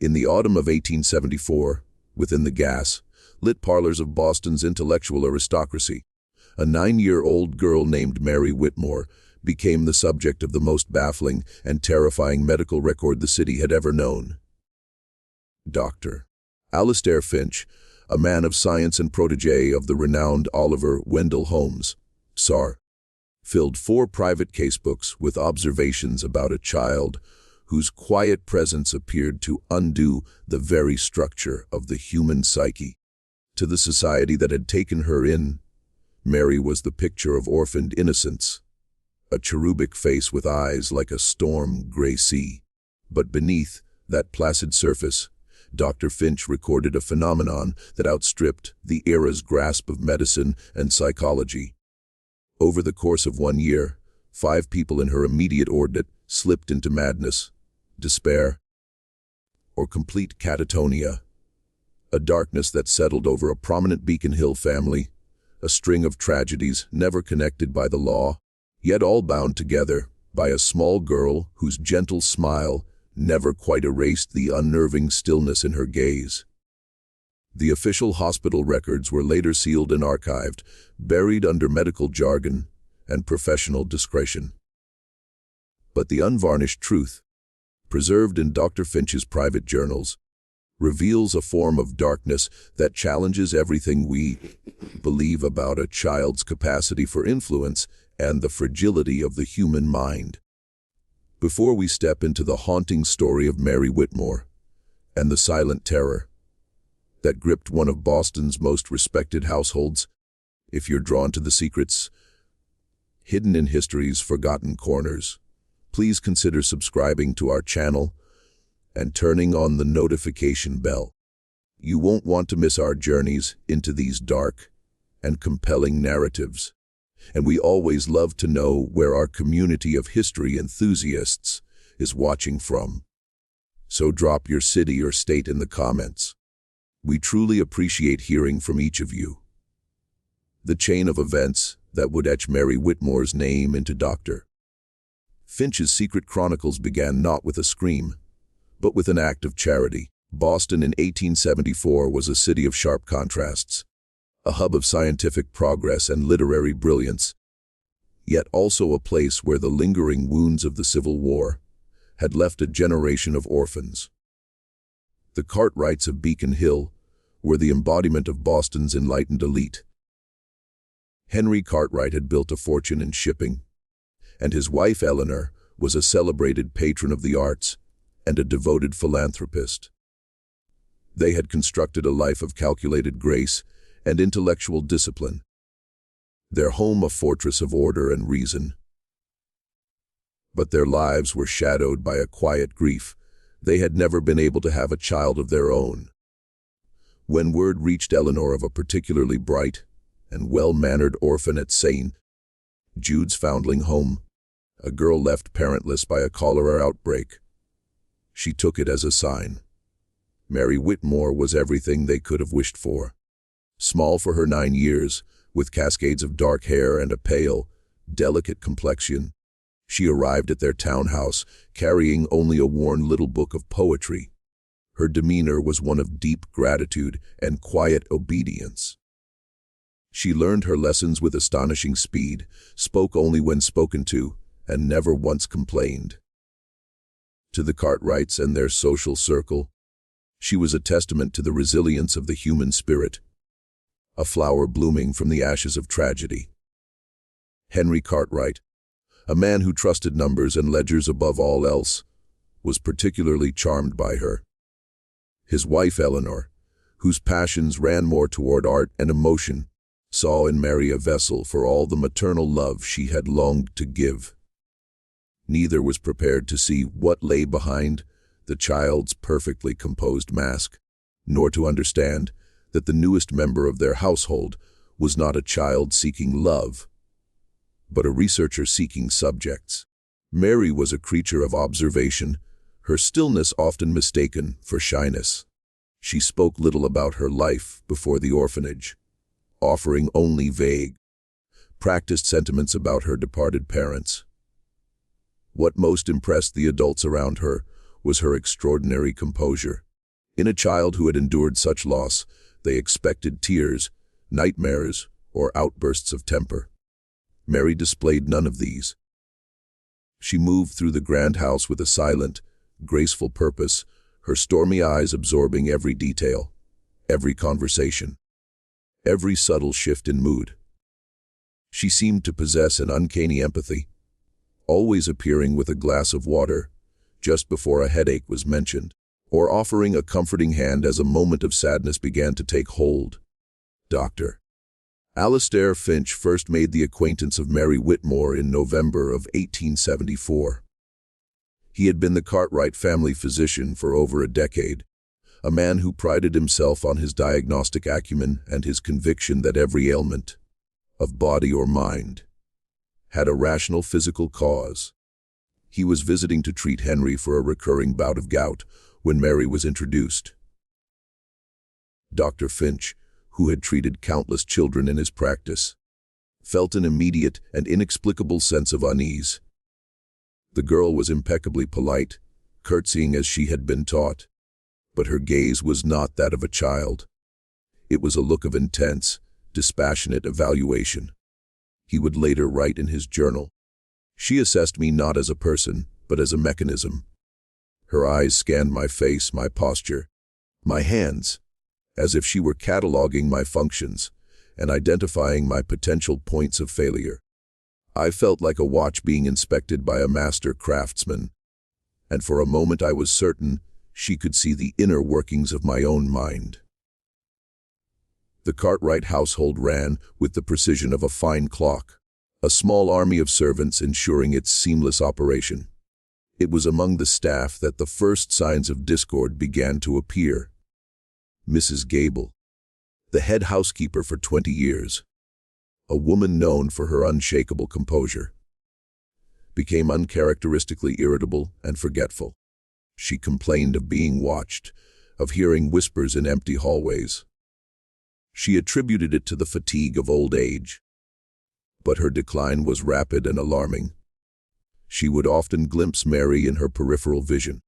In the autumn of 1874, within the gas-lit parlors of Boston's intellectual aristocracy, a 9-year-old girl named Mary Whitmore became the subject of the most baffling and terrifying medical record the city had ever known. Dr. Alistair Finch, a man of science and protégé of the renowned Oliver Wendell Holmes Sr, filled 4 private casebooks with observations about a child whose quiet presence appeared to undo the very structure of the human psyche. To the society that had taken her in, Mary was the picture of orphaned innocence, a cherubic face with eyes like a storm-gray sea. But beneath that placid surface, Dr. Finch recorded a phenomenon that outstripped the era's grasp of medicine and psychology. Over the course of 1 year, 5 people in her immediate orbit slipped into madness, despair, or complete catatonia, a darkness that settled over a prominent Beacon Hill family, a string of tragedies never connected by the law, yet all bound together by a small girl whose gentle smile never quite erased the unnerving stillness in her gaze. The official hospital records were later sealed and archived, buried under medical jargon and professional discretion. But the unvarnished truth, preserved in Dr. Finch's private journals, reveals a form of darkness that challenges everything we believe about a child's capacity for influence and the fragility of the human mind. Before we step into the haunting story of Mary Whitmore and the silent terror that gripped one of Boston's most respected households, if you're drawn to the secrets hidden in history's forgotten corners, please consider subscribing to our channel and turning on the notification bell. You won't want to miss our journeys into these dark and compelling narratives. And we always love to know where our community of history enthusiasts is watching from. So drop your city or state in the comments. We truly appreciate hearing from each of you. The chain of events that would etch Mary Whitmore's name into Dr. Finch's secret chronicles began not with a scream, but with an act of charity. Boston in 1874 was a city of sharp contrasts, a hub of scientific progress and literary brilliance, yet also a place where the lingering wounds of the Civil War had left a generation of orphans. The Cartwrights of Beacon Hill were the embodiment of Boston's enlightened elite. Henry Cartwright had built a fortune in shipping, and his wife Eleanor was a celebrated patron of the arts and a devoted philanthropist. They had constructed a life of calculated grace and intellectual discipline, their home a fortress of order and reason. But their lives were shadowed by a quiet grief. They had never been able to have a child of their own. When word reached Eleanor of a particularly bright and well-mannered orphan at St. Jude's foundling home, a girl left parentless by a cholera outbreak, she took it as a sign. Mary Whitmore was everything they could have wished for. Small for her 9 years, with cascades of dark hair and a pale, delicate complexion, she arrived at their townhouse carrying only a worn little book of poetry. Her demeanor was one of deep gratitude and quiet obedience. She learned her lessons with astonishing speed, spoke only when spoken to, and never once complained. To the Cartwrights and their social circle, she was a testament to the resilience of the human spirit, a flower blooming from the ashes of tragedy. Henry Cartwright, a man who trusted numbers and ledgers above all else, was particularly charmed by her. His wife Eleanor, whose passions ran more toward art and emotion, saw in Mary a vessel for all the maternal love she had longed to give. Neither was prepared to see what lay behind the child's perfectly composed mask, nor to understand that the newest member of their household was not a child seeking love, but a researcher seeking subjects. Mary was a creature of observation, her stillness often mistaken for shyness. She spoke little about her life before the orphanage, offering only vague, practiced sentiments about her departed parents. What most impressed the adults around her was her extraordinary composure. In a child who had endured such loss, they expected tears, nightmares, or outbursts of temper. Mary displayed none of these. She moved through the grand house with a silent, graceful purpose, her stormy eyes absorbing every detail, every conversation, every subtle shift in mood. She seemed to possess an uncanny empathy, always appearing with a glass of water just before a headache was mentioned, or offering a comforting hand as a moment of sadness began to take hold. Dr. Alistair Finch first made the acquaintance of Mary Whitmore in November of 1874. He had been the Cartwright family physician for over a decade, a man who prided himself on his diagnostic acumen and his conviction that every ailment, of body or mind, had a rational physical cause. He was visiting to treat Henry for a recurring bout of gout when Mary was introduced. Dr. Finch, who had treated countless children in his practice, felt an immediate and inexplicable sense of unease. The girl was impeccably polite, curtsying as she had been taught, but her gaze was not that of a child. It was a look of intense, dispassionate evaluation. He would later write in his journal, "She assessed me not as a person, but as a mechanism. Her eyes scanned my face, my posture, my hands, as if she were cataloging my functions and identifying my potential points of failure. I felt like a watch being inspected by a master craftsman, and for a moment I was certain she could see the inner workings of my own mind." The Cartwright household ran with the precision of a fine clock, a small army of servants ensuring its seamless operation. It was among the staff that the first signs of discord began to appear. Mrs. Gable, the head housekeeper for 20 years, a woman known for her unshakable composure, became uncharacteristically irritable and forgetful. She complained of being watched, of hearing whispers in empty hallways. She attributed it to the fatigue of old age. But her decline was rapid and alarming. She would often glimpse Mary in her peripheral vision,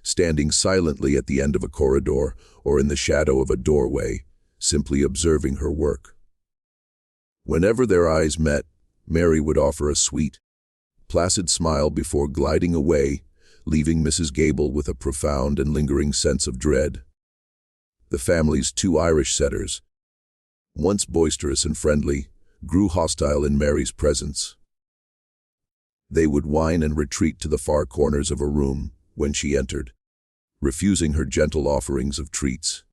standing silently at the end of a corridor or in the shadow of a doorway, simply observing her work. Whenever their eyes met, Mary would offer a sweet, placid smile before gliding away, leaving Mrs. Gable with a profound and lingering sense of dread. The family's two Irish setters, once boisterous and friendly, grew hostile in Mary's presence. They would whine and retreat to the far corners of a room when she entered, refusing her gentle offerings of treats.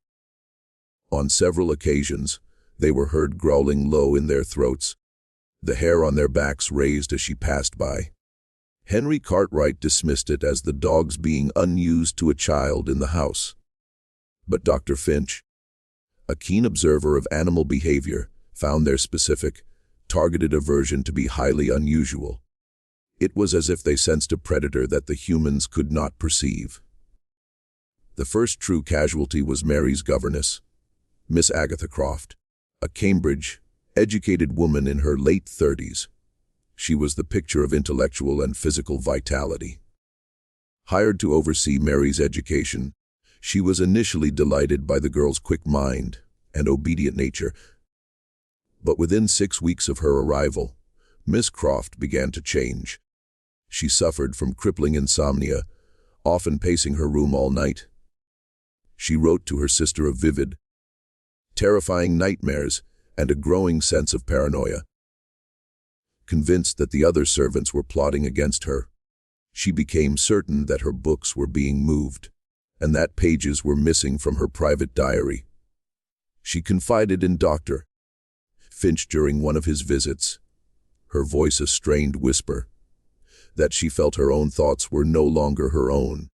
On several occasions, they were heard growling low in their throats, the hair on their backs raised as she passed by. Henry Cartwright dismissed it as the dogs being unused to a child in the house. But Dr. Finch, a keen observer of animal behavior, found their specific, targeted aversion to be highly unusual. It was as if they sensed a predator that the humans could not perceive. The first true casualty was Mary's governess, Miss Agatha Croft, a Cambridge, educated woman in her late 30s. She was the picture of intellectual and physical vitality. Hired to oversee Mary's education, she was initially delighted by the girl's quick mind and obedient nature. But within 6 weeks of her arrival, Miss Croft began to change. She suffered from crippling insomnia, often pacing her room all night. She wrote to her sister of vivid, terrifying nightmares and a growing sense of paranoia. Convinced that the other servants were plotting against her, she became certain that her books were being moved, and that pages were missing from her private diary. She confided in Dr. Finch during one of his visits, her voice a strained whisper, that she felt her own thoughts were no longer her own.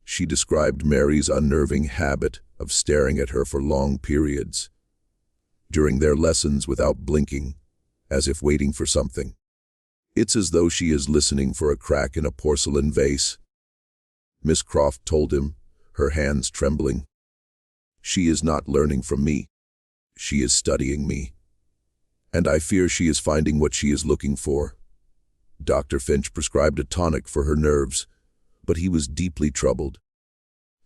She described Mary's unnerving habit of staring at her for long periods, during their lessons without blinking, as if waiting for something. "It's as though she is listening for a crack in a porcelain vase," Miss Croft told him, her hands trembling. "She is not learning from me. She is studying me. And I fear she is finding what she is looking for." Dr. Finch prescribed a tonic for her nerves, but he was deeply troubled.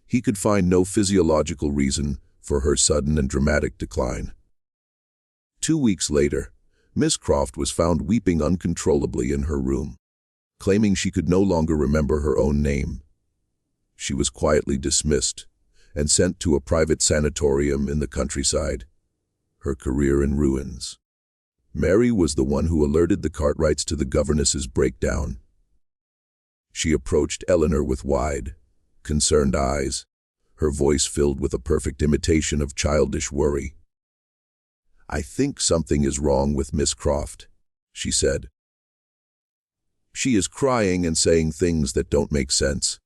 He could find no physiological reason for her sudden and dramatic decline. 2 weeks later, Miss Croft was found weeping uncontrollably in her room, claiming she could no longer remember her own name. She was quietly dismissed and sent to a private sanatorium in the countryside, her career in ruins. Mary was the one who alerted the Cartwrights to the governess's breakdown. She approached Eleanor with wide, concerned eyes, her voice filled with a perfect imitation of childish worry. "I think something is wrong with Miss Croft," she said. "She is crying and saying things that don't make sense."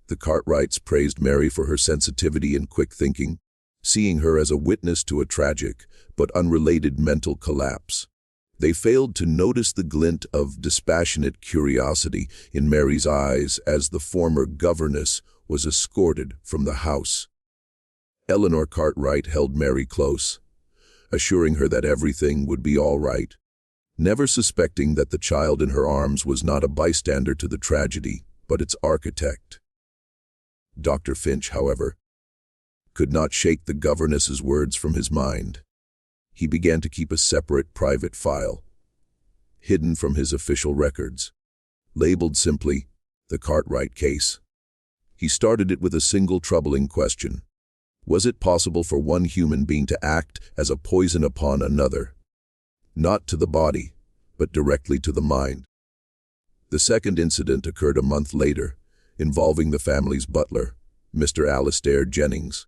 The Cartwrights praised Mary for her sensitivity and quick thinking, seeing her as a witness to a tragic but unrelated mental collapse. They failed to notice the glint of dispassionate curiosity in Mary's eyes as the former governess was escorted from the house. Eleanor Cartwright held Mary close, assuring her that everything would be all right, never suspecting that the child in her arms was not a bystander to the tragedy, but its architect. Dr. Finch, however, could not shake the governess's words from his mind. He began to keep a separate private file, hidden from his official records, labeled simply, "The Cartwright Case." He started it with a single troubling question. Was it possible for one human being to act as a poison upon another? Not to the body, but directly to the mind. The second incident occurred a month later, involving the family's butler, Mr. Alistair Jennings.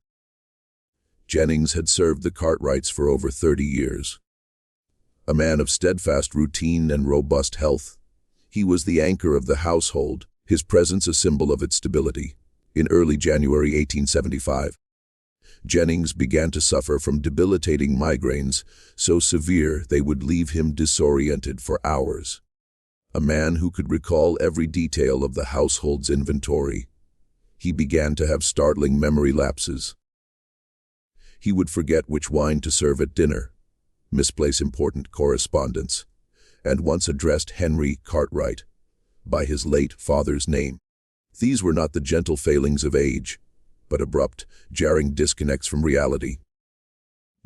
Jennings had served the Cartwrights for over 30 years. A man of steadfast routine and robust health, he was the anchor of the household, his presence a symbol of its stability. In early January 1875, Jennings began to suffer from debilitating migraines, so severe they would leave him disoriented for hours. A man who could recall every detail of the household's inventory, he began to have startling memory lapses. He would forget which wine to serve at dinner, misplace important correspondence, and once addressed Henry Cartwright by his late father's name. These were not the gentle failings of age, but abrupt, jarring disconnects from reality.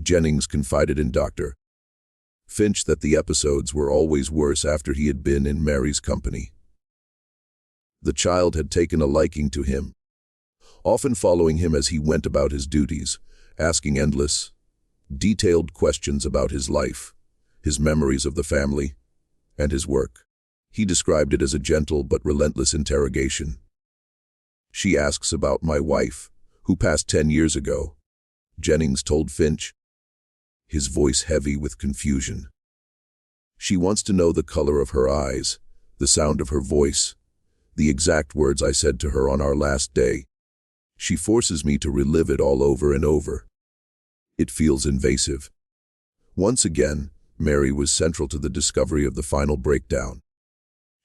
Jennings confided in Dr. Finch that the episodes were always worse after he had been in Mary's company. The child had taken a liking to him, often following him as he went about his duties, asking endless, detailed questions about his life, his memories of the family, and his work. He described it as a gentle but relentless interrogation. "She asks about my wife, who passed 10 years ago," Jennings told Finch, his voice heavy with confusion. "She wants to know the color of her eyes, the sound of her voice, the exact words I said to her on our last day. She forces me to relive it all over and over. It feels invasive." Once again, Mary was central to the discovery of the final breakdown.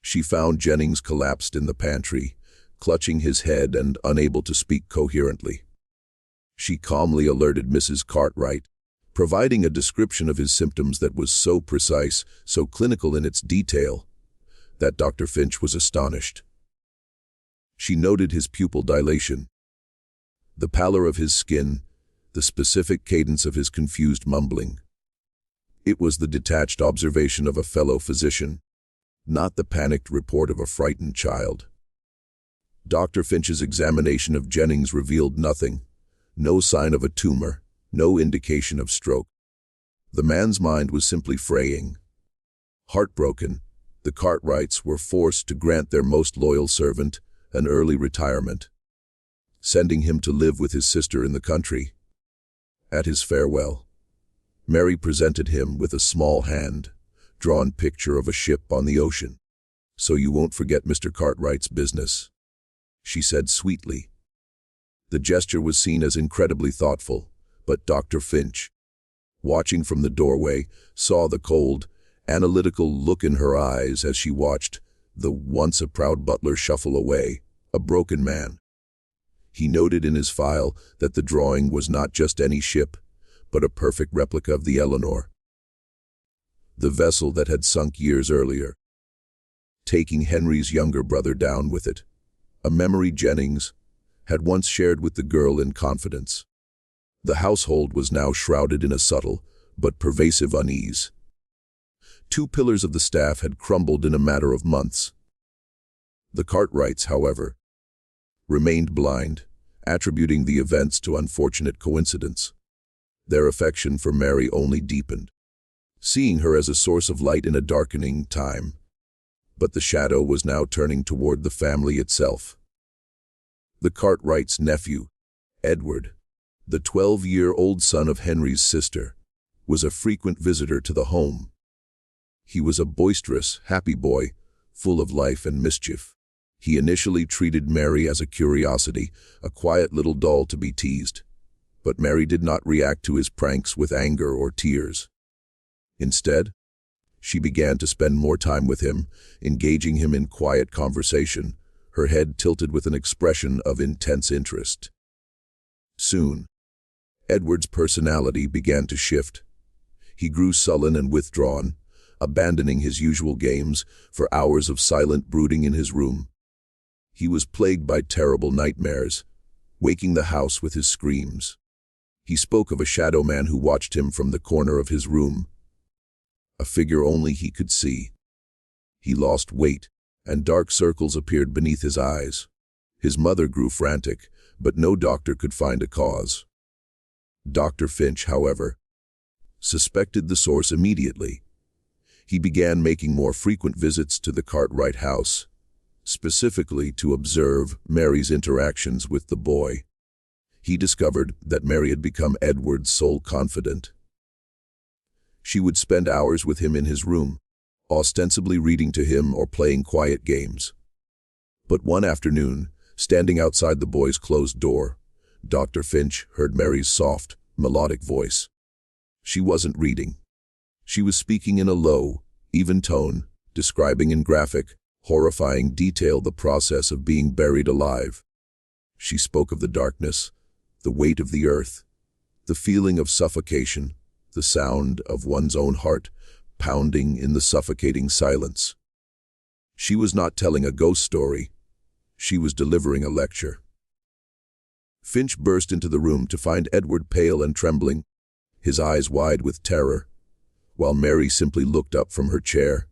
She found Jennings collapsed in the pantry, clutching his head and unable to speak coherently. She calmly alerted Mrs. Cartwright, providing a description of his symptoms that was so precise, so clinical in its detail, that Dr. Finch was astonished. She noted his pupil dilation, the pallor of his skin, the specific cadence of his confused mumbling. It was the detached observation of a fellow physician, not the panicked report of a frightened child. Dr. Finch's examination of Jennings revealed nothing, no sign of a tumor, no indication of stroke. The man's mind was simply fraying. Heartbroken, the Cartwrights were forced to grant their most loyal servant an early retirement, sending him to live with his sister in the country. At his farewell, Mary presented him with a small hand-drawn picture of a ship on the ocean. "So you won't forget Mr. Cartwright's business," she said sweetly. The gesture was seen as incredibly thoughtful, but Dr. Finch, watching from the doorway, saw the cold, analytical look in her eyes as she watched the once a proud butler shuffle away, a broken man. He noted in his file that the drawing was not just any ship, but a perfect replica of the Eleanor, the vessel that had sunk years earlier, taking Henry's younger brother down with it. A memory Jennings, had once shared with the girl in confidence. The household was now shrouded in a subtle but pervasive unease. 2 pillars of the staff had crumbled in a matter of months. The Cartwrights, however, remained blind, attributing the events to unfortunate coincidence. Their affection for Mary only deepened, seeing her as a source of light in a darkening time. But the shadow was now turning toward the family itself. The Cartwrights' nephew, Edward, the 12-year-old son of Henry's sister, was a frequent visitor to the home. He was a boisterous, happy boy, full of life and mischief. He initially treated Mary as a curiosity, a quiet little doll to be teased. But Mary did not react to his pranks with anger or tears. Instead, she began to spend more time with him, engaging him in quiet conversation, her head tilted with an expression of intense interest. Soon, Edward's personality began to shift. He grew sullen and withdrawn, abandoning his usual games for hours of silent brooding in his room. He was plagued by terrible nightmares, waking the house with his screams. He spoke of a shadow man who watched him from the corner of his room, a figure only he could see. He lost weight, and dark circles appeared beneath his eyes. His mother grew frantic, but no doctor could find a cause. Dr. Finch, however, suspected the source immediately. He began making more frequent visits to the Cartwright house, specifically to observe Mary's interactions with the boy. He discovered that Mary had become Edward's sole confidant. She would spend hours with him in his room, ostensibly reading to him or playing quiet games. But one afternoon, standing outside the boy's closed door, Dr. Finch heard Mary's soft, melodic voice. She wasn't reading. She was speaking in a low, even tone, describing in graphic, horrifying detail the process of being buried alive. She spoke of the darkness, the weight of the earth, the feeling of suffocation, the sound of one's own heart pounding in the suffocating silence. She was not telling a ghost story. She was delivering a lecture. Finch burst into the room to find Edward pale and trembling, his eyes wide with terror, while Mary simply looked up from her chair,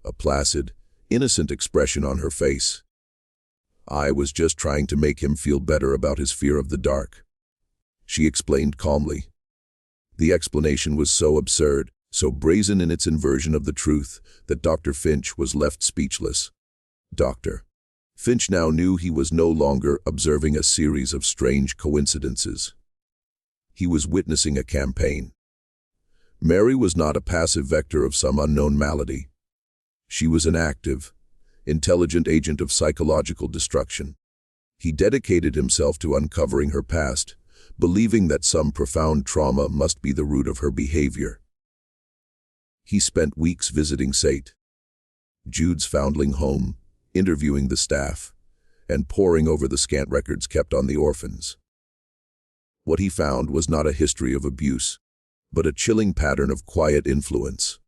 a placid, innocent expression on her face. "I was just trying to make him feel better about his fear of the dark," she explained calmly. The explanation was so absurd, so brazen in its inversion of the truth, that Dr. Finch was left speechless. Dr. Finch now knew he was no longer observing a series of strange coincidences. He was witnessing a campaign. Mary was not a passive vector of some unknown malady. She was an active, intelligent agent of psychological destruction. He dedicated himself to uncovering her past, believing that some profound trauma must be the root of her behavior. He spent weeks visiting St. Jude's foundling home, interviewing the staff, and poring over the scant records kept on the orphans. What he found was not a history of abuse, but a chilling pattern of quiet influence.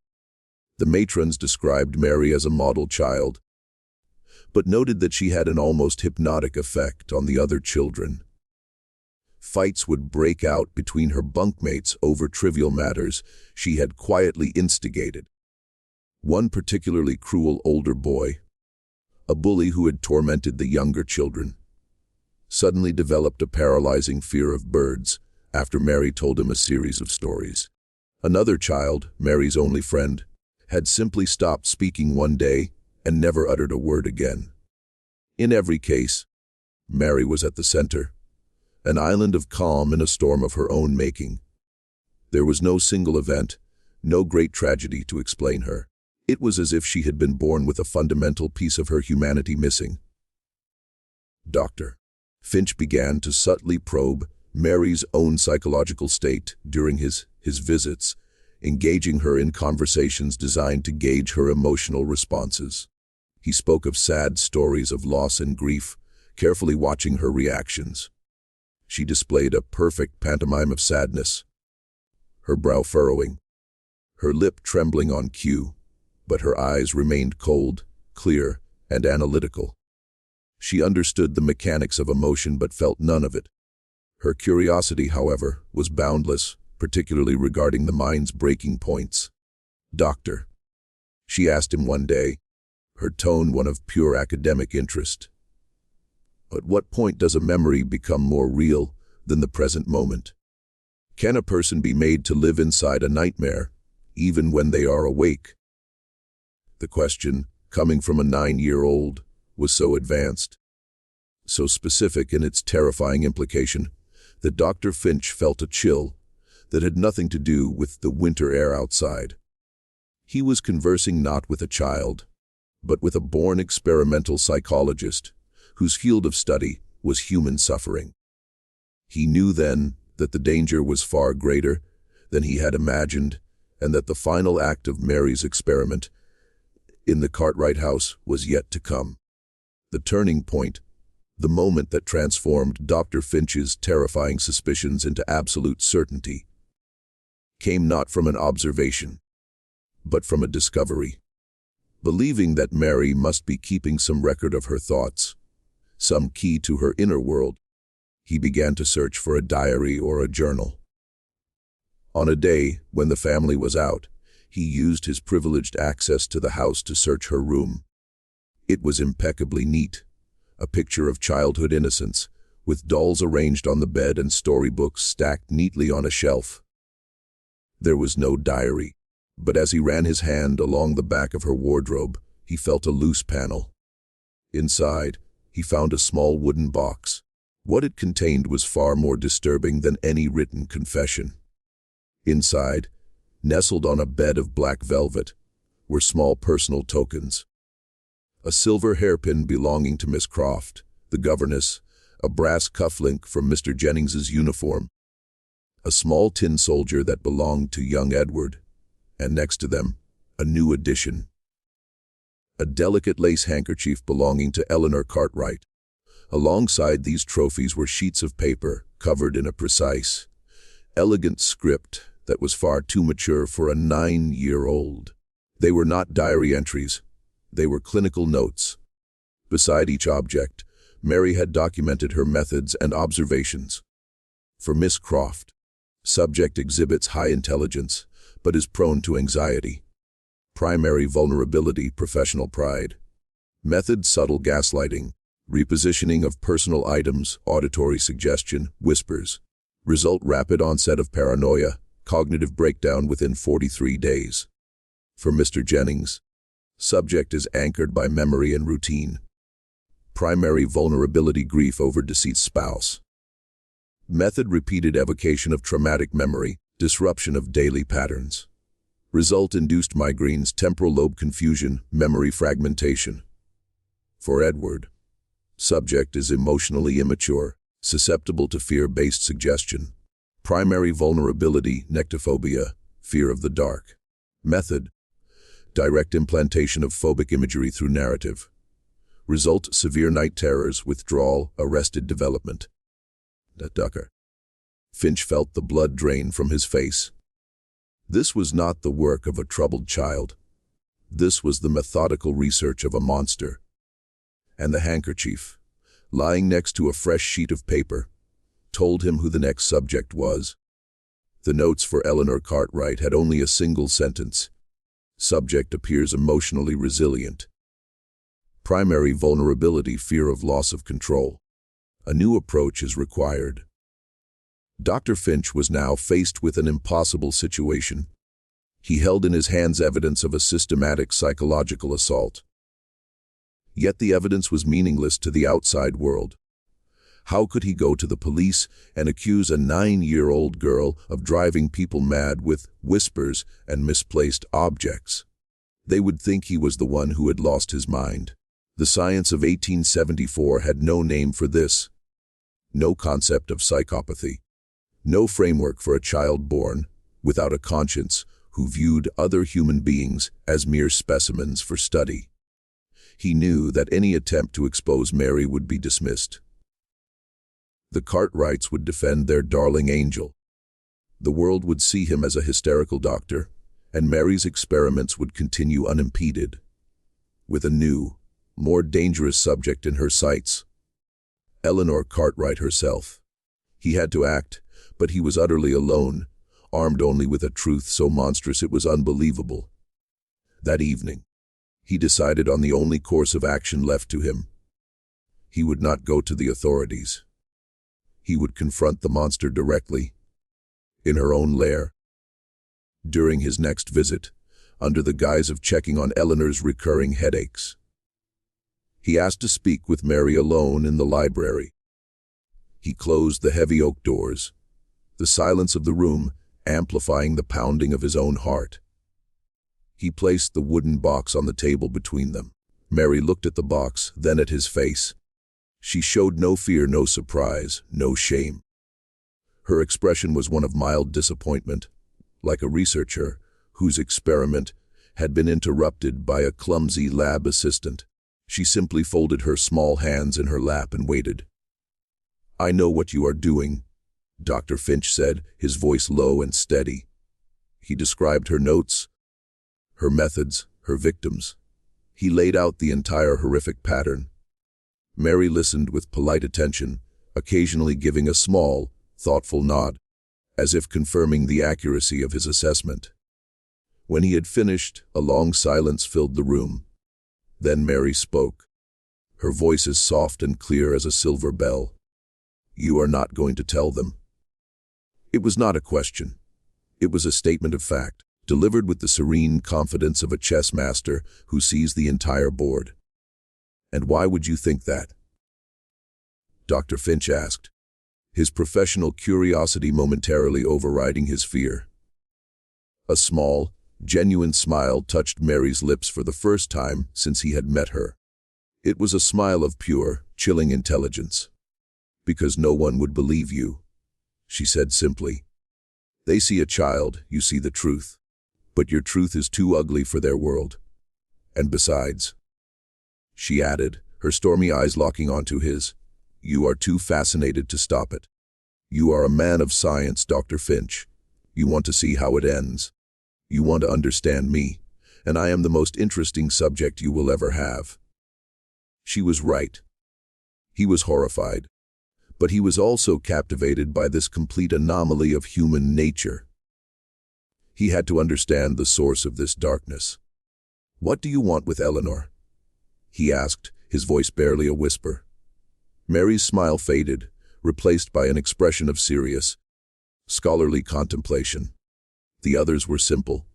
The matrons described Mary as a model child, but noted that she had an almost hypnotic effect on the other children. Fights would break out between her bunkmates over trivial matters she had quietly instigated. One particularly cruel older boy, a bully who had tormented the younger children, suddenly developed a paralyzing fear of birds after Mary told him a series of stories. Another child, Mary's only friend, had simply stopped speaking one day and never uttered a word again. In every case, Mary was at the center, an island of calm in a storm of her own making. There was no single event, no great tragedy to explain her. It was as if she had been born with a fundamental piece of her humanity missing. Dr. Finch began to subtly probe Mary's own psychological state during his visits, engaging her in conversations designed to gauge her emotional responses. He spoke of sad stories of loss and grief, carefully watching her reactions. She displayed a perfect pantomime of sadness, her brow furrowing, her lip trembling on cue, but her eyes remained cold, clear, and analytical. She understood the mechanics of emotion but felt none of it. Her curiosity, however, was boundless, particularly regarding the mind's breaking points. "Doctor," she asked him one day, her tone one of pure academic interest, "at what point does a memory become more real than the present moment? Can a person be made to live inside a nightmare, even when they are awake?" The question, coming from a 9-year-old, was so advanced, so specific in its terrifying implication, that Dr. Finch felt a chill that had nothing to do with the winter air outside. He was conversing not with a child, but with a born experimental psychologist, whose field of study was human suffering. He knew then that the danger was far greater than he had imagined, and that the final act of Mary's experiment in the Cartwright house was yet to come. The turning point, the moment that transformed Dr. Finch's terrifying suspicions into absolute certainty, came not from an observation, but from a discovery. Believing that Mary must be keeping some record of her thoughts, some key to her inner world, he began to search for a diary or a journal. On a day when the family was out, he used his privileged access to the house to search her room. It was impeccably neat, a picture of childhood innocence, with dolls arranged on the bed and storybooks stacked neatly on a shelf. There was no diary, but as he ran his hand along the back of her wardrobe, he felt a loose panel. Inside, he found a small wooden box. What it contained was far more disturbing than any written confession. Inside, nestled on a bed of black velvet, were small personal tokens. A silver hairpin belonging to Miss Croft, the governess, a brass cufflink from Mr. Jennings's uniform, a small tin soldier that belonged to young Edward, and next to them, a new addition. A delicate lace handkerchief belonging to Eleanor Cartwright. Alongside these trophies were sheets of paper covered in a precise, elegant script that was far too mature for a 9-year-old. They were not diary entries. They were clinical notes. Beside each object, Mary had documented her methods and observations. For Miss Croft, subject exhibits high intelligence, but is prone to anxiety. Primary vulnerability, professional pride. Method, subtle gaslighting. Repositioning of personal items, auditory suggestion, whispers. Result, rapid onset of paranoia, cognitive breakdown within 43 days. For Mr. Jennings, subject is anchored by memory and routine. Primary vulnerability, grief over deceased spouse. Method, repeated evocation of traumatic memory, disruption of daily patterns. Result, induced migraines, temporal lobe confusion, memory fragmentation. For Edward, subject is emotionally immature, susceptible to fear-based suggestion. Primary vulnerability, nectophobia, fear of the dark. Method, direct implantation of phobic imagery through narrative. Result, severe night terrors, withdrawal, arrested development. Ducker. Finch felt the blood drain from his face. This was not the work of a troubled child. This was the methodical research of a monster. And the handkerchief, lying next to a fresh sheet of paper, told him who the next subject was. The notes for Eleanor Cartwright had only a single sentence. Subject appears emotionally resilient. Primary vulnerability, fear of loss of control. A new approach is required. Dr. Finch was now faced with an impossible situation. He held in his hands evidence of a systematic psychological assault. Yet the evidence was meaningless to the outside world. How could he go to the police and accuse a 9-year-old girl of driving people mad with whispers and misplaced objects? They would think he was the one who had lost his mind. The science of 1874 had no name for this. No concept of psychopathy. No framework for a child born, without a conscience, who viewed other human beings as mere specimens for study. He knew that any attempt to expose Mary would be dismissed. The Cartwrights would defend their darling angel. The world would see him as a hysterical doctor, and Mary's experiments would continue unimpeded. With a new, more dangerous subject in her sights. Eleanor Cartwright herself. He had to act, but he was utterly alone, armed only with a truth so monstrous it was unbelievable. That evening, he decided on the only course of action left to him. He would not go to the authorities. He would confront the monster directly, in her own lair. During his next visit, under the guise of checking on Eleanor's recurring headaches, he asked to speak with Mary alone in the library. He closed the heavy oak doors, the silence of the room amplifying the pounding of his own heart. He placed the wooden box on the table between them. Mary looked at the box, then at his face. She showed no fear, no surprise, no shame. Her expression was one of mild disappointment, like a researcher whose experiment had been interrupted by a clumsy lab assistant. She simply folded her small hands in her lap and waited. "I know what you are doing," Dr. Finch said, his voice low and steady. He described her notes, her methods, her victims. He laid out the entire horrific pattern. Mary listened with polite attention, occasionally giving a small, thoughtful nod, as if confirming the accuracy of his assessment. When he had finished, a long silence filled the room. Then Mary spoke, her voice as soft and clear as a silver bell. "You are not going to tell them." It was not a question. It was a statement of fact, delivered with the serene confidence of a chess master who sees the entire board. "And why would you think that?" Dr. Finch asked, his professional curiosity momentarily overriding his fear. A small, genuine smile touched Mary's lips for the first time since he had met her. It was a smile of pure, chilling intelligence. "Because no one would believe you," she said simply. "They see a child, you see the truth. But your truth is too ugly for their world. And besides," she added, her stormy eyes locking onto his, "you are too fascinated to stop it. You are a man of science, Dr. Finch. You want to see how it ends. You want to understand me, and I am the most interesting subject you will ever have." She was right. He was horrified. But he was also captivated by this complete anomaly of human nature. He had to understand the source of this darkness. "What do you want with Eleanor?" he asked, his voice barely a whisper. Mary's smile faded, replaced by an expression of serious, scholarly contemplation. The others were simple.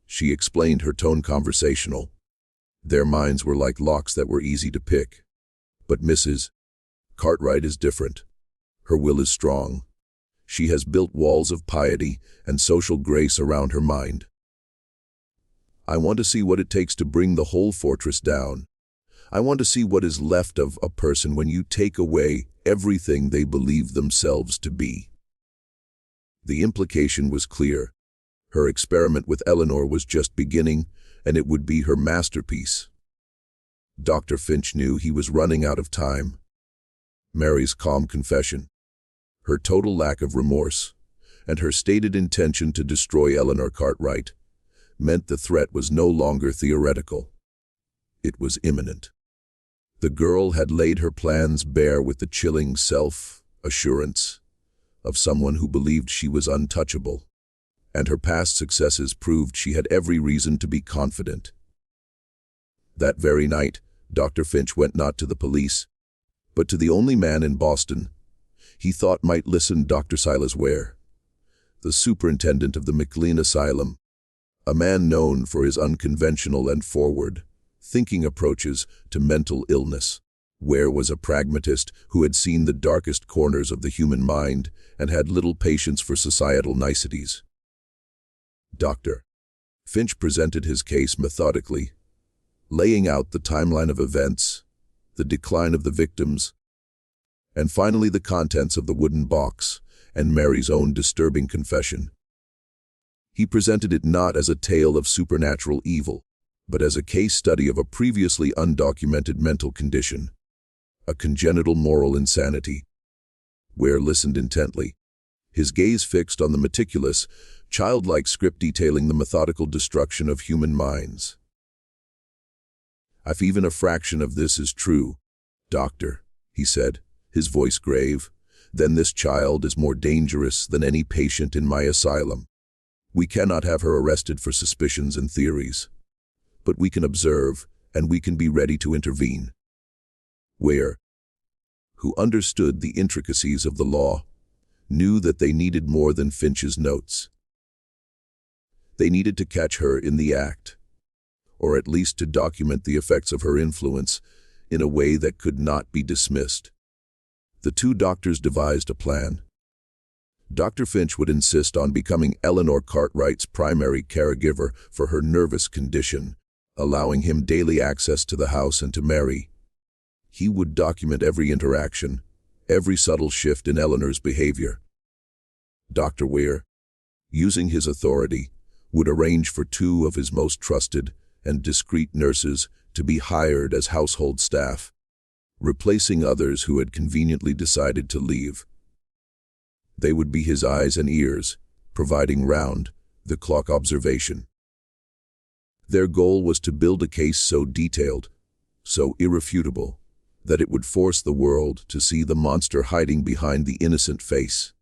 She explained, her tone conversational. Their minds were like locks that were easy to pick. But Mrs. Cartwright is different. Her will is strong. She has built walls of piety and social grace around her mind. I want to see what it takes to bring the whole fortress down. I want to see what is left of a person when you take away everything they believe themselves to be. The implication was clear. Her experiment with Eleanor was just beginning, and it would be her masterpiece. Dr. Finch knew he was running out of time. Mary's calm confession, her total lack of remorse, and her stated intention to destroy Eleanor Cartwright meant the threat was no longer theoretical. It was imminent. The girl had laid her plans bare with the chilling self-assurance of someone who believed she was untouchable, and her past successes proved she had every reason to be confident. That very night, Dr. Finch went not to the police, but to the only man in Boston he thought might listen, Dr. Silas Ware, the superintendent of the McLean Asylum, a man known for his unconventional and forward-thinking approaches to mental illness. Ware was a pragmatist who had seen the darkest corners of the human mind and had little patience for societal niceties. Dr. Finch presented his case methodically, laying out the timeline of events, the decline of the victims, and finally the contents of the wooden box and Mary's own disturbing confession. He presented it not as a tale of supernatural evil, but as a case study of a previously undocumented mental condition, a congenital moral insanity. Ware listened intently, his gaze fixed on the meticulous, childlike script detailing the methodical destruction of human minds. If even a fraction of this is true, Doctor, he said, his voice grave, then this child is more dangerous than any patient in my asylum. We cannot have her arrested for suspicions and theories. But we can observe, and we can be ready to intervene. Ware, who understood the intricacies of the law, knew that they needed more than Finch's notes. They needed to catch her in the act, or at least to document the effects of her influence in a way that could not be dismissed. The two doctors devised a plan. Dr. Finch would insist on becoming Eleanor Cartwright's primary caregiver for her nervous condition, allowing him daily access to the house and to Mary. He would document every interaction, every subtle shift in Eleanor's behavior. Dr. Ware, using his authority, would arrange for two of his most trusted and discreet nurses to be hired as household staff, replacing others who had conveniently decided to leave. They would be his eyes and ears, providing round-the-clock observation. Their goal was to build a case so detailed, so irrefutable, that it would force the world to see the monster hiding behind the innocent face.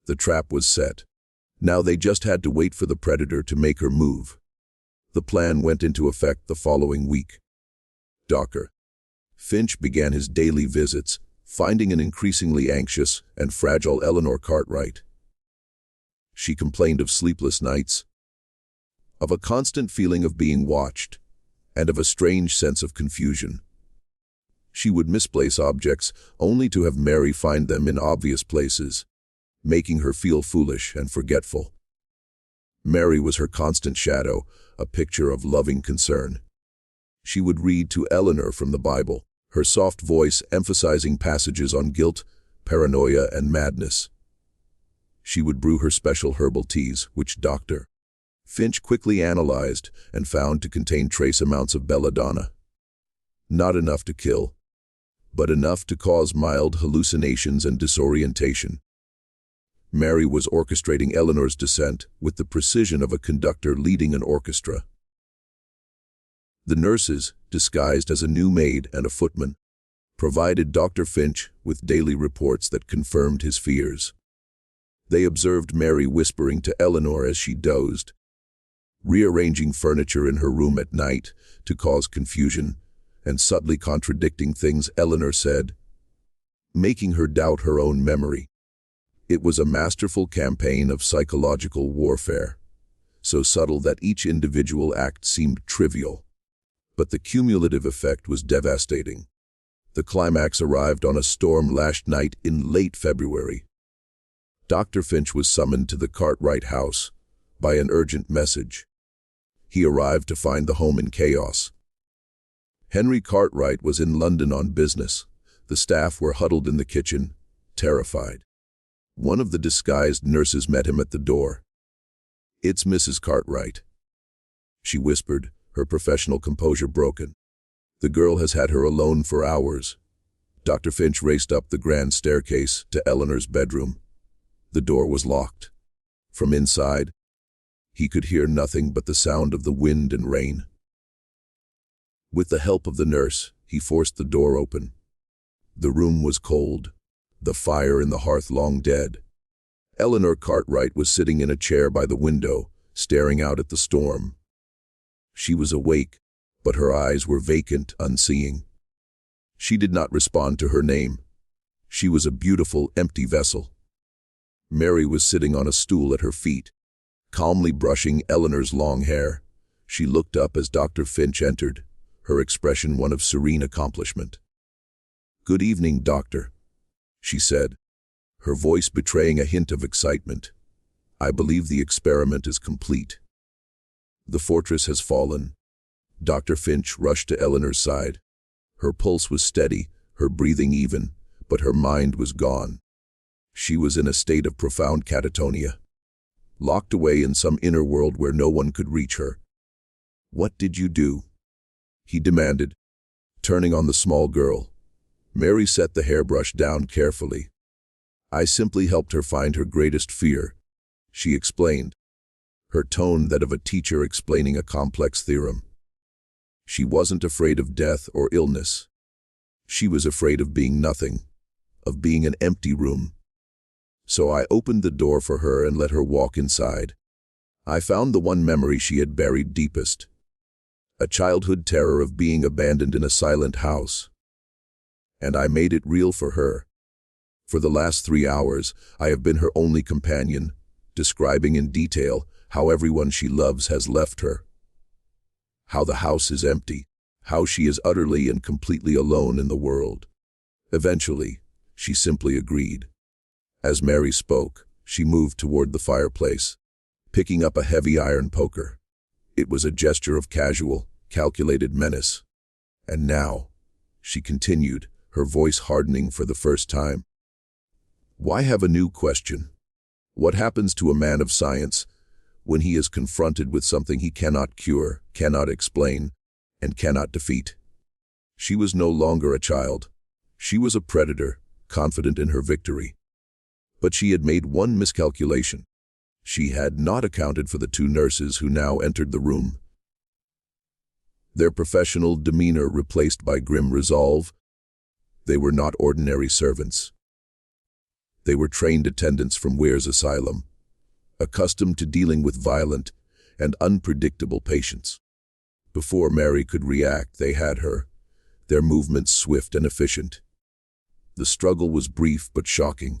The trap was set. Now they just had to wait for the predator to make her move. The plan went into effect the following week. Dr. Finch began his daily visits, finding an increasingly anxious and fragile Eleanor Cartwright. She complained of sleepless nights, of a constant feeling of being watched, and of a strange sense of confusion. She would misplace objects only to have Mary find them in obvious places, making her feel foolish and forgetful. Mary was her constant shadow, a picture of loving concern. She would read to Eleanor from the Bible, her soft voice emphasizing passages on guilt, paranoia, and madness. She would brew her special herbal teas, which Dr. Finch quickly analyzed and found to contain trace amounts of belladonna. Not enough to kill, but enough to cause mild hallucinations and disorientation. Mary was orchestrating Eleanor's descent with the precision of a conductor leading an orchestra. The nurses, disguised as a new maid and a footman, provided Dr. Finch with daily reports that confirmed his fears. They observed Mary whispering to Eleanor as she dozed, rearranging furniture in her room at night to cause confusion, and subtly contradicting things Eleanor said, making her doubt her own memory. It was a masterful campaign of psychological warfare, so subtle that each individual act seemed trivial. But the cumulative effect was devastating. The climax arrived on a storm-lashed night in late February. Dr. Finch was summoned to the Cartwright house by an urgent message. He arrived to find the home in chaos. Henry Cartwright was in London on business. The staff were huddled in the kitchen, terrified. One of the disguised nurses met him at the door. "It's Mrs. Cartwright," she whispered, her professional composure broken. "The girl has had her alone for hours." Dr. Finch raced up the grand staircase to Eleanor's bedroom. The door was locked. From inside, he could hear nothing but the sound of the wind and rain. With the help of the nurse, he forced the door open. The room was cold, the fire in the hearth long dead. Eleanor Cartwright was sitting in a chair by the window, staring out at the storm. She was awake, but her eyes were vacant, unseeing. She did not respond to her name. She was a beautiful, empty vessel. Mary was sitting on a stool at her feet, calmly brushing Eleanor's long hair. She looked up as Dr. Finch entered, her expression one of serene accomplishment. "Good evening, Doctor," she said, her voice betraying a hint of excitement. "I believe the experiment is complete. The fortress has fallen." Dr. Finch rushed to Eleanor's side. Her pulse was steady, her breathing even, but her mind was gone. She was in a state of profound catatonia, locked away in some inner world where no one could reach her. "What did you do?" he demanded, turning on the small girl. Mary set the hairbrush down carefully. "I simply helped her find her greatest fear," she explained, her tone that of a teacher explaining a complex theorem. She wasn't afraid of death or illness. She was afraid of being nothing, of being an empty room. So I opened the door for her and let her walk inside. I found the one memory she had buried deepest, a childhood terror of being abandoned in a silent house. And I made it real for her. For the last 3 hours, I have been her only companion, describing in detail how everyone she loves has left her, how the house is empty, how she is utterly and completely alone in the world. Eventually, she simply agreed. As Mary spoke, she moved toward the fireplace, picking up a heavy iron poker. It was a gesture of casual, calculated menace. And now, she continued, her voice hardening for the first time. Why have a new question? What happens to a man of science when he is confronted with something he cannot cure, cannot explain, and cannot defeat? She was no longer a child. She was a predator, confident in her victory. But she had made one miscalculation. She had not accounted for the 2 nurses who now entered the room. Their professional demeanor replaced by grim resolve. They were not ordinary servants. They were trained attendants from Weir's asylum, accustomed to dealing with violent and unpredictable patients. Before Mary could react, they had her, their movements swift and efficient. The struggle was brief but shocking.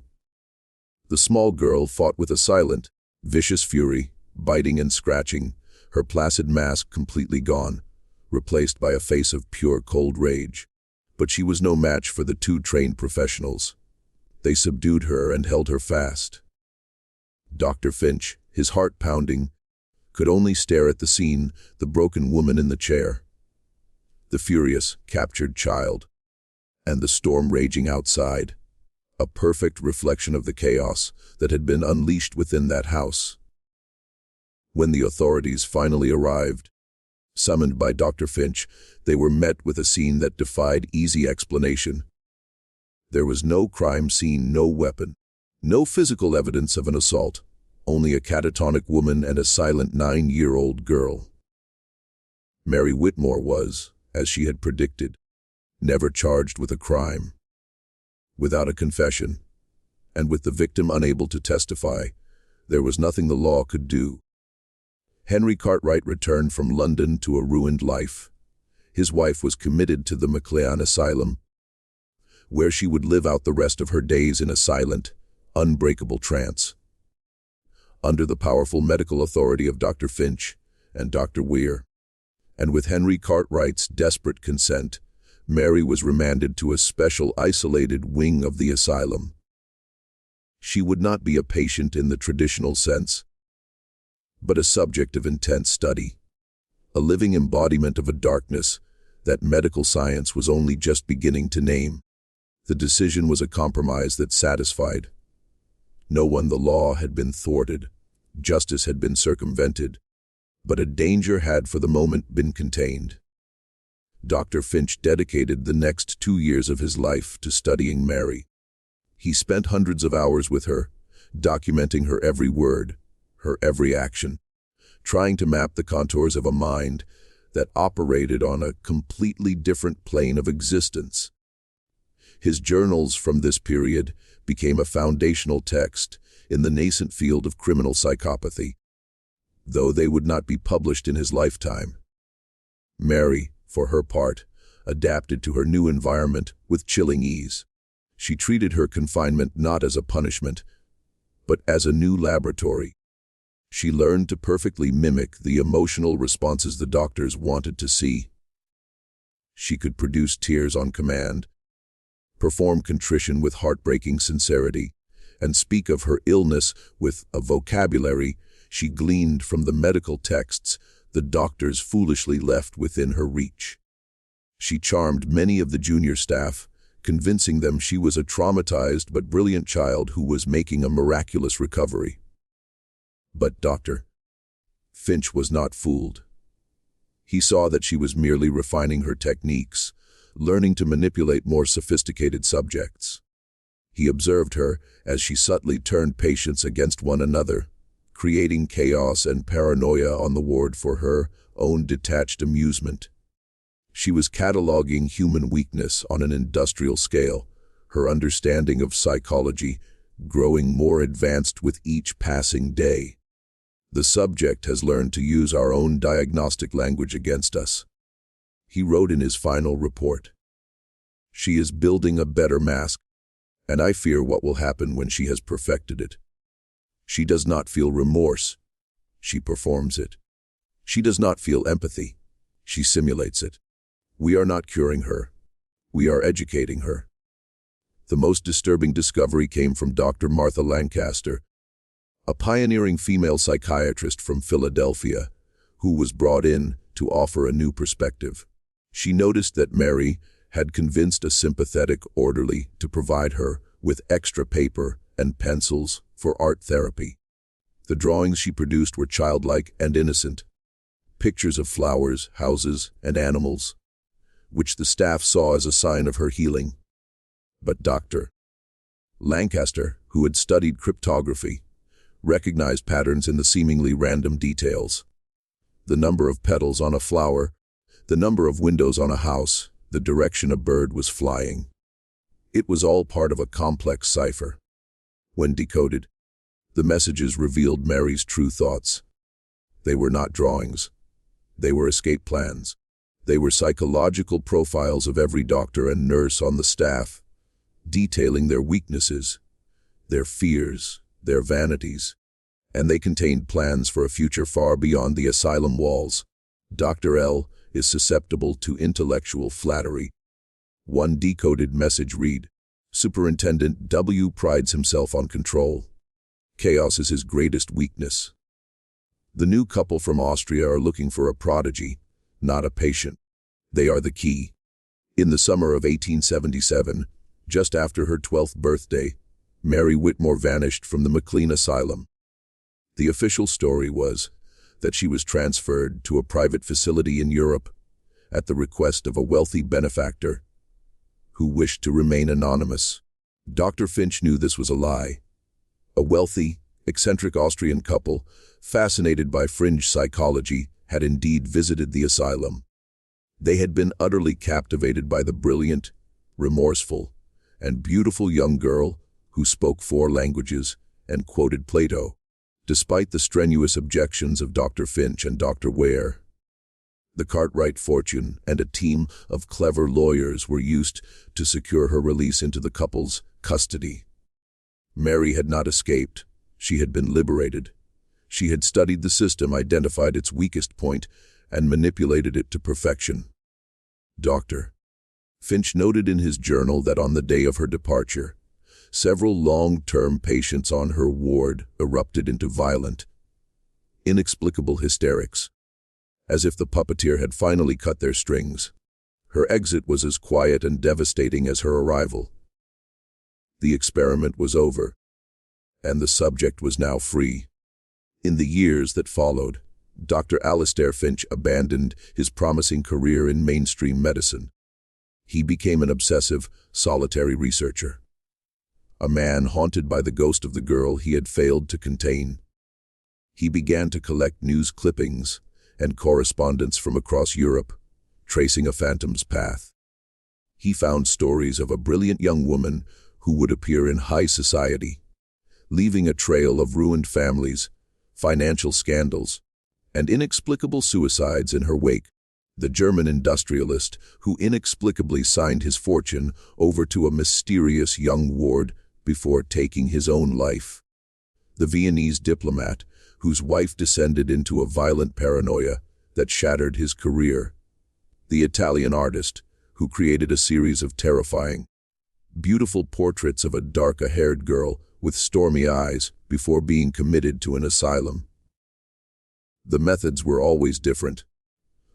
The small girl fought with a silent, vicious fury, biting and scratching, her placid mask completely gone, replaced by a face of pure cold rage. But she was no match for the 2 trained professionals. They subdued her and held her fast. Dr. Finch, his heart pounding, could only stare at the scene, the broken woman in the chair, the furious, captured child, and the storm raging outside, a perfect reflection of the chaos that had been unleashed within that house. When the authorities finally arrived, summoned by Dr. Finch, they were met with a scene that defied easy explanation. There was no crime scene, no weapon, no physical evidence of an assault, only a catatonic woman and a silent 9-year-old girl. Mary Whitmore was, as she had predicted, never charged with a crime. Without a confession, and with the victim unable to testify, there was nothing the law could do. Henry Cartwright returned from London to a ruined life. His wife was committed to the McLean Asylum, where she would live out the rest of her days in a silent, unbreakable trance. Under the powerful medical authority of Dr. Finch and Dr. Weir, and with Henry Cartwright's desperate consent, Mary was remanded to a special isolated wing of the asylum. She would not be a patient in the traditional sense, but a subject of intense study, a living embodiment of a darkness that medical science was only just beginning to name. The decision was a compromise that satisfied no one. The law had been thwarted, justice had been circumvented, but a danger had for the moment been contained. Dr. Finch dedicated the next 2 years of his life to studying Mary. He spent hundreds of hours with her, documenting her every word, her every action, trying to map the contours of a mind that operated on a completely different plane of existence. His journals from this period became a foundational text in the nascent field of criminal psychopathy, though they would not be published in his lifetime. Mary, for her part, adapted to her new environment with chilling ease. She treated her confinement not as a punishment, but as a new laboratory. She learned to perfectly mimic the emotional responses the doctors wanted to see. She could produce tears on command, perform contrition with heartbreaking sincerity, and speak of her illness with a vocabulary she gleaned from the medical texts the doctors foolishly left within her reach. She charmed many of the junior staff, convincing them she was a traumatized but brilliant child who was making a miraculous recovery. But Dr. Finch was not fooled. He saw that she was merely refining her techniques, learning to manipulate more sophisticated subjects. He observed her as she subtly turned patients against one another, creating chaos and paranoia on the ward for her own detached amusement. She was cataloging human weakness on an industrial scale, her understanding of psychology growing more advanced with each passing day. The subject has learned to use our own diagnostic language against us. He wrote in his final report, "She is building a better mask, and I fear what will happen when she has perfected it. She does not feel remorse. She performs it. She does not feel empathy. She simulates it. We are not curing her. We are educating her." The most disturbing discovery came from Dr. Martha Lancaster, a pioneering female psychiatrist from Philadelphia, who was brought in to offer a new perspective. She noticed that Mary had convinced a sympathetic orderly to provide her with extra paper and pencils for art therapy. The drawings she produced were childlike and innocent, pictures of flowers, houses, and animals, which the staff saw as a sign of her healing. But Dr. Lancaster, who had studied cryptography, recognized patterns in the seemingly random details. The number of petals on a flower, the number of windows on a house, the direction a bird was flying. It was all part of a complex cipher. When decoded, the messages revealed Mary's true thoughts. They were not drawings. They were escape plans. They were psychological profiles of every doctor and nurse on the staff, detailing their weaknesses, their fears, their vanities, and they contained plans for a future far beyond the asylum walls. Dr. L is susceptible to intellectual flattery. One decoded message read, "Superintendent W prides himself on control. Chaos is his greatest weakness." The new couple from Austria are looking for a prodigy, not a patient. They are the key. In the summer of 1877, just after her 12th birthday, Mary Whitmore vanished from the McLean Asylum. The official story was that she was transferred to a private facility in Europe at the request of a wealthy benefactor who wished to remain anonymous. Dr. Finch knew this was a lie. A wealthy, eccentric Austrian couple, fascinated by fringe psychology, had indeed visited the asylum. They had been utterly captivated by the brilliant, remorseful, and beautiful young girl who spoke 4 languages and quoted Plato, despite the strenuous objections of Dr. Finch and Dr. Ware. The Cartwright fortune and a team of clever lawyers were used to secure her release into the couple's custody. Mary had not escaped. She had been liberated. She had studied the system, identified its weakest point, and manipulated it to perfection. Dr. Finch noted in his journal that on the day of her departure, several long-term patients on her ward erupted into violent, inexplicable hysterics, as if the puppeteer had finally cut their strings. Her exit was as quiet and devastating as her arrival. The experiment was over, and the subject was now free. In the years that followed, Dr. Alistair Finch abandoned his promising career in mainstream medicine. He became an obsessive, solitary researcher, a man haunted by the ghost of the girl he had failed to contain. He began to collect news clippings and correspondence from across Europe, tracing a phantom's path. He found stories of a brilliant young woman who would appear in high society, leaving a trail of ruined families, financial scandals, and inexplicable suicides in her wake. The German industrialist who inexplicably signed his fortune over to a mysterious young ward before taking his own life. The Viennese diplomat whose wife descended into a violent paranoia that shattered his career. The Italian artist who created a series of terrifying, beautiful portraits of a dark-haired girl with stormy eyes before being committed to an asylum. The methods were always different,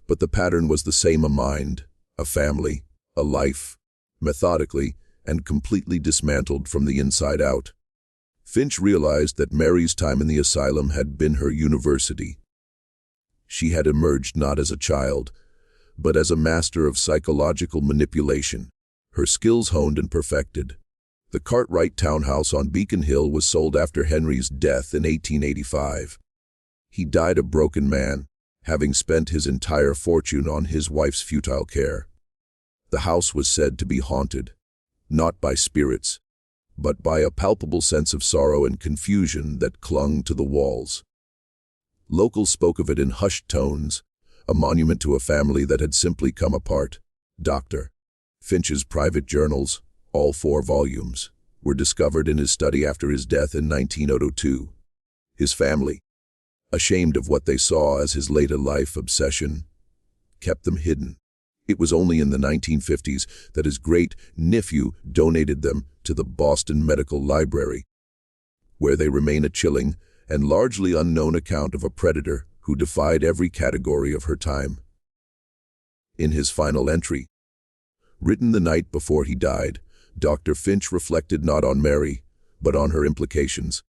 but the pattern was the same: a mind, a family, a life, methodically and completely dismantled from the inside out. Finch realized that Mary's time in the asylum had been her university. She had emerged not as a child, but as a master of psychological manipulation, her skills honed and perfected. The Cartwright townhouse on Beacon Hill was sold after Henry's death in 1885. He died a broken man, having spent his entire fortune on his wife's futile care. The house was said to be haunted, not by spirits, but by a palpable sense of sorrow and confusion that clung to the walls. Locals spoke of it in hushed tones, a monument to a family that had simply come apart. Dr. Finch's private journals, all 4 volumes, were discovered in his study after his death in 1902. His family, ashamed of what they saw as his later life obsession, kept them hidden. It was only in the 1950s that his great-nephew donated them to the Boston Medical Library, where they remain a chilling and largely unknown account of a predator who defied every category of her time. In his final entry, written the night before he died, Dr. Finch reflected not on Mary, but on her implications.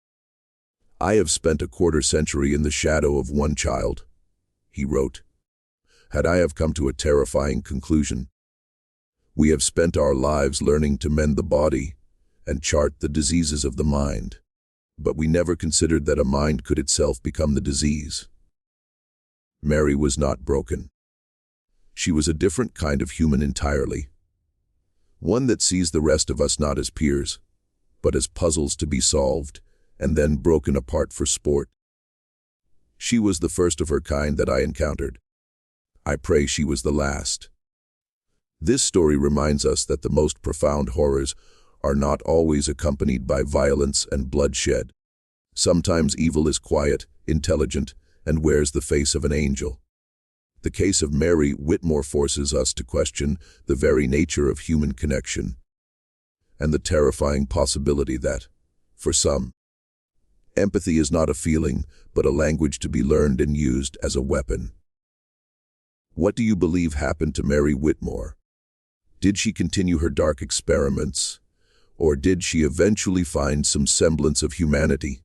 "I have spent a quarter-century in the shadow of one child," he wrote. "Had I have come to a terrifying conclusion. We have spent our lives learning to mend the body and chart the diseases of the mind, but we never considered that a mind could itself become the disease." Mary was not broken. She was a different kind of human entirely. One that sees the rest of us not as peers, but as puzzles to be solved and then broken apart for sport. She was the first of her kind that I encountered. I pray she was the last. This story reminds us that the most profound horrors are not always accompanied by violence and bloodshed. Sometimes evil is quiet, intelligent, and wears the face of an angel. The case of Mary Whitmore forces us to question the very nature of human connection and the terrifying possibility that, for some, empathy is not a feeling, but a language to be learned and used as a weapon. What do you believe happened to Mary Whitmore? Did she continue her dark experiments, or did she eventually find some semblance of humanity?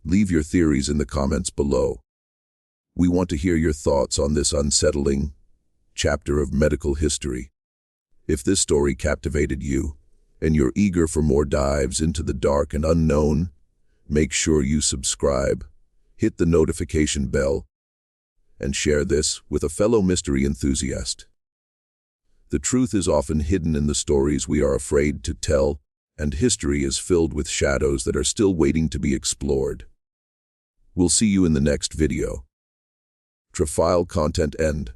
Leave your theories in the comments below. We want to hear your thoughts on this unsettling chapter of medical history. If this story captivated you, and you're eager for more dives into the dark and unknown, make sure you subscribe, hit the notification bell, and share this with a fellow mystery enthusiast. The truth is often hidden in the stories we are afraid to tell, and history is filled with shadows that are still waiting to be explored. We'll see you in the next video. File content end.